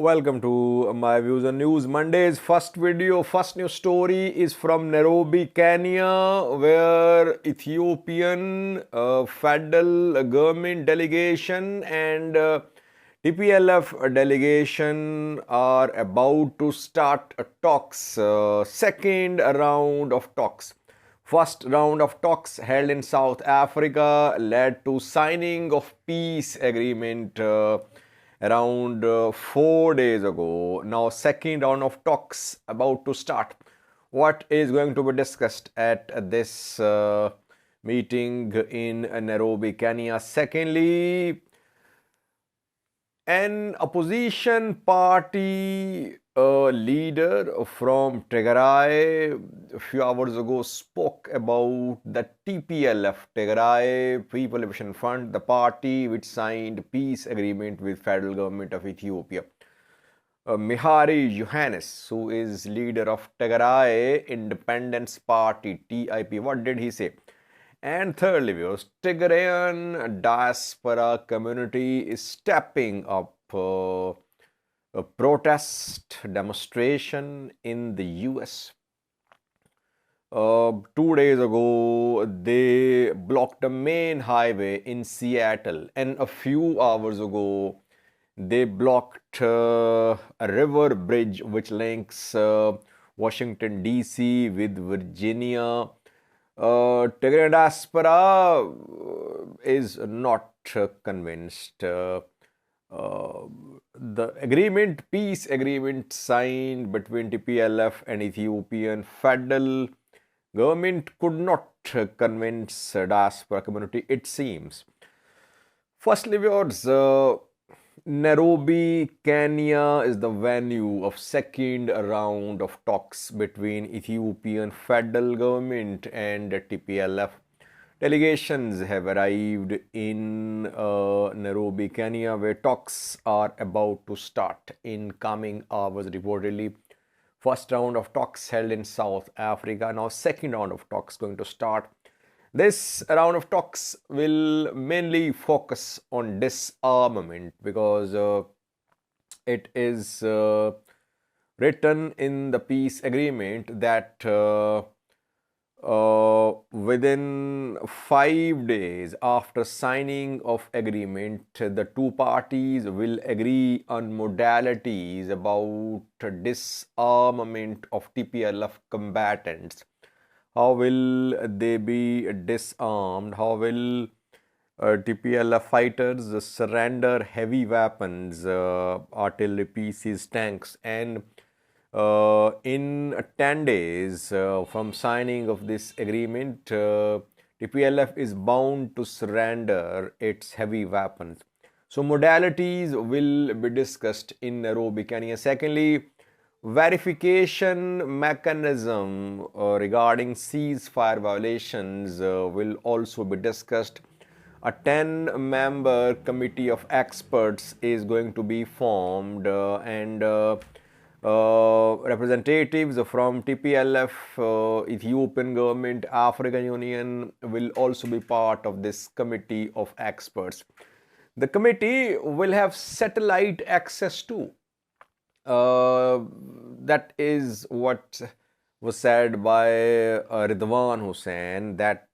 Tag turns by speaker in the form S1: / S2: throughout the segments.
S1: Welcome to my views on news. Monday's first news story is from Nairobi, Kenya, where Ethiopian federal government delegation and TPLF delegation are about to start talks, second round of talks. First round of talks held in South Africa led to signing of peace agreement around 4 days ago. Now second round of talks about to start. What is going to be discussed at this meeting in Nairobi, Kenya? Secondly, an opposition party leader from Tigrayan a few hours ago spoke about the TPLF, Tigrayan People Liberation Front, the party which signed peace agreement with federal government of Ethiopia. Mehari Yohannes, who is leader of Tigrayan Independence Party, TIP, what did he say? And thirdly, viewers, Tigrayan diaspora community is stepping up a protest demonstration in the US. 2 days ago, they blocked the main highway in Seattle, and a few hours ago, they blocked a river bridge which links Washington, D.C. with Virginia. Tigrayan diaspora is not convinced. The peace agreement signed between TPLF and Ethiopian federal government could not convince diaspora community, it seems. Firstly, viewers, Nairobi, Kenya is the venue of second round of talks between Ethiopian federal government and TPLF. Delegations have arrived in Nairobi, Kenya, where talks are about to start in coming hours reportedly. First round of talks held in South Africa. Now second round of talks going to start. This round of talks will mainly focus on disarmament because it is written in the peace agreement that within 5 days after signing of agreement, the two parties will agree on modalities about disarmament of TPLF combatants. How will they be disarmed? How will TPLF fighters surrender heavy weapons, artillery pieces, tanks, and in 10 days from signing of this agreement, TPLF is bound to surrender its heavy weapons. So modalities will be discussed in Nairobi, Kenya. Secondly, verification mechanism regarding ceasefire violations will also be discussed. A 10-member committee of experts is going to be formed and representatives from TPLF, Ethiopian government, African Union will also be part of this committee of experts. The committee will have satellite access to. That is what was said by Ridwan Hussain, that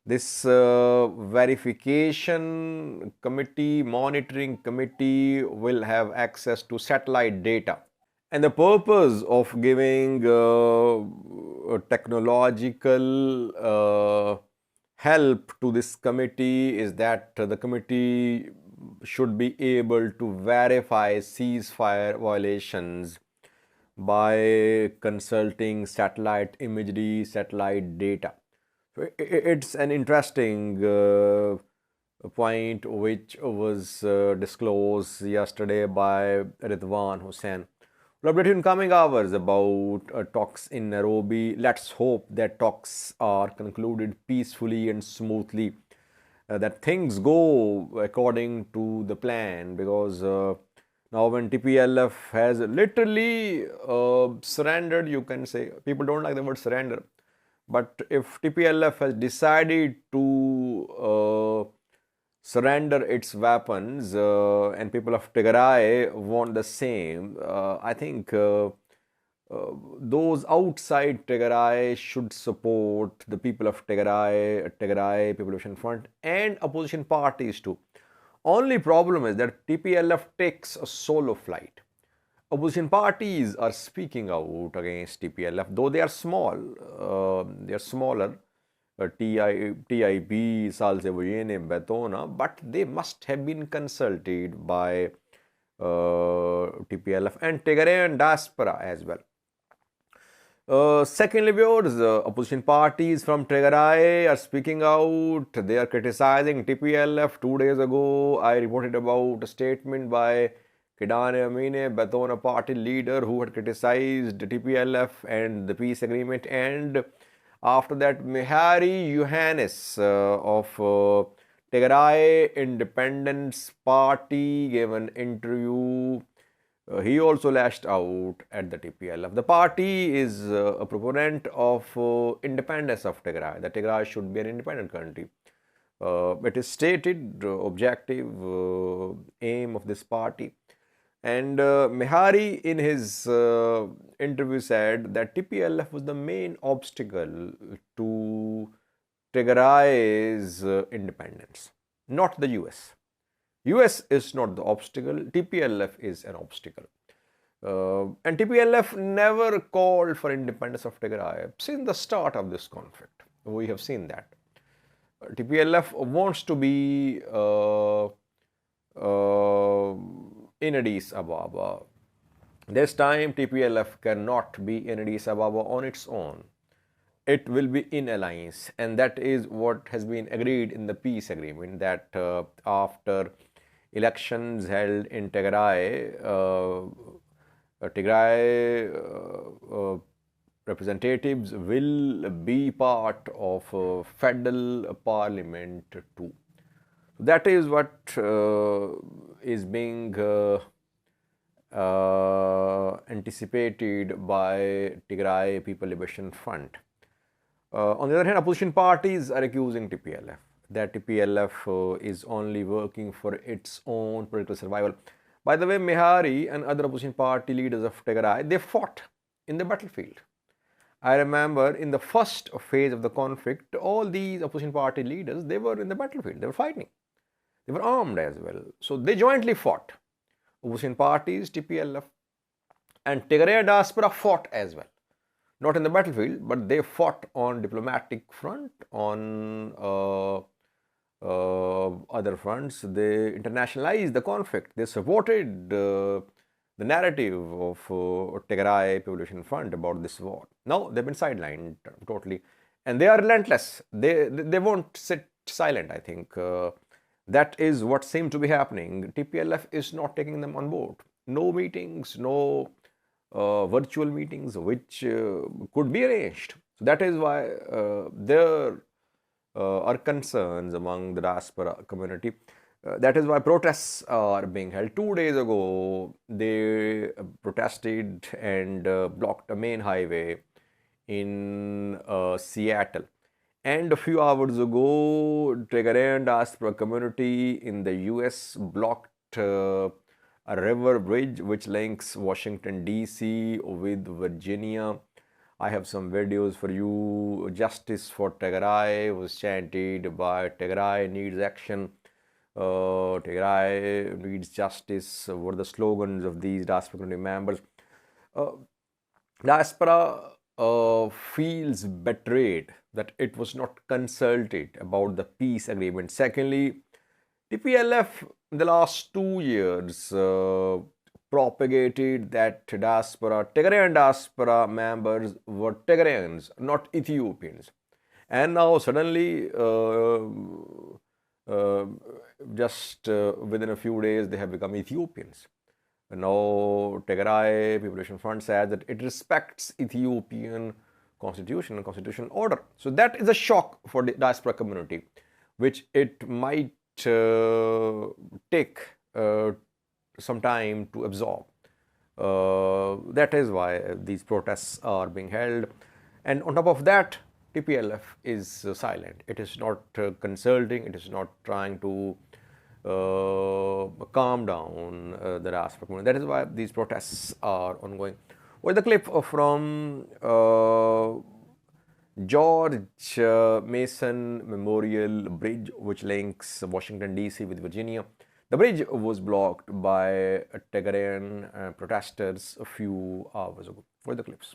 S1: this verification committee, monitoring committee will have access to satellite data. And the purpose of giving technological help to this committee is that the committee should be able to verify ceasefire violations by consulting satellite imagery, satellite data. So it's an interesting point which was disclosed yesterday by Ridwan Hussain. We'll update you in coming hours about talks in Nairobi. Let's hope that talks are concluded peacefully and smoothly, that things go according to the plan, because now when TPLF has literally surrendered, you can say, people don't like the word surrender, but if TPLF has decided to surrender its weapons, and people of Tigray want the same. I think those outside Tigray should support the people of Tigray Population Front, and opposition parties too. Only problem is that TPLF takes a solo flight. Opposition parties are speaking out against TPLF, though they are small. They are smaller. TIP, Salsevojene, Betona, but they must have been consulted by TPLF and Tigrayan diaspora as well. Secondly, viewers, opposition parties from Tigray are speaking out. They are criticizing TPLF. 2 days ago, I reported about a statement by Kidane Amine, Betona party leader, who had criticized TPLF and the peace agreement. And after that, Mehari Yohannes of Tigray Independence Party gave an interview. He also lashed out at the TPLF. The party is a proponent of independence of Tigray. That Tigray should be an independent country. It is stated objective aim of this party. And Mehari in his interview said that TPLF was the main obstacle to Tigray's independence, not the US. US is not the obstacle, TPLF is an obstacle. And TPLF never called for independence of Tigray since the start of this conflict. We have seen that. TPLF wants to be in Addis Ababa. This time TPLF cannot be in Addis Ababa on its own. It will be in alliance, and that is what has been agreed in the peace agreement, that after elections held in Tigray, representatives will be part of federal parliament too. That is what is being anticipated by Tigray People Liberation Front. On the other hand, opposition parties are accusing TPLF that TPLF is only working for its own political survival. By the way, Mehari and other opposition party leaders of Tigray, they fought in the battlefield. I remember in the first phase of the conflict, all these opposition party leaders, they were in the battlefield, they were fighting. They were armed as well. So they jointly fought. Opposition parties, TPLF, and Tigrayan diaspora fought as well. Not in the battlefield, but they fought on diplomatic front, on other fronts. They internationalized the conflict. They supported the narrative of Tigray Population Front about this war. Now they've been sidelined totally, and they are relentless. They won't sit silent, I think. That is what seems to be happening. TPLF is not taking them on board. No meetings, no virtual meetings, which could be arranged. So that is why there are concerns among the diaspora community. That is why protests are being held. 2 days ago, they protested and blocked a main highway in Seattle. And a few hours ago, Tigrayan diaspora community in the US blocked a river bridge which links Washington DC with Virginia. I have some videos for you. Justice for Tigray was chanted by Tigray needs action. Tigray needs justice were the slogans of these diaspora community members. Diaspora feels betrayed that it was not consulted about the peace agreement. Secondly, TPLF in the last 2 years propagated that Tigrayan diaspora members were Tigrayans, not Ethiopians. And now suddenly, just within a few days, they have become Ethiopians. Now, Tigray Population Front says that it respects Ethiopian constitution and constitutional order. So that is a shock for the diaspora community, which it might take some time to absorb. That is why these protests are being held. And on top of that, TPLF is silent. It is not consulting. It is not trying to calm down the diaspora movement. That is why these protests are ongoing. With the clip from George Mason Memorial Bridge, which links Washington DC with Virginia. The bridge was blocked by Tigrayan protesters a few hours ago. For the clips.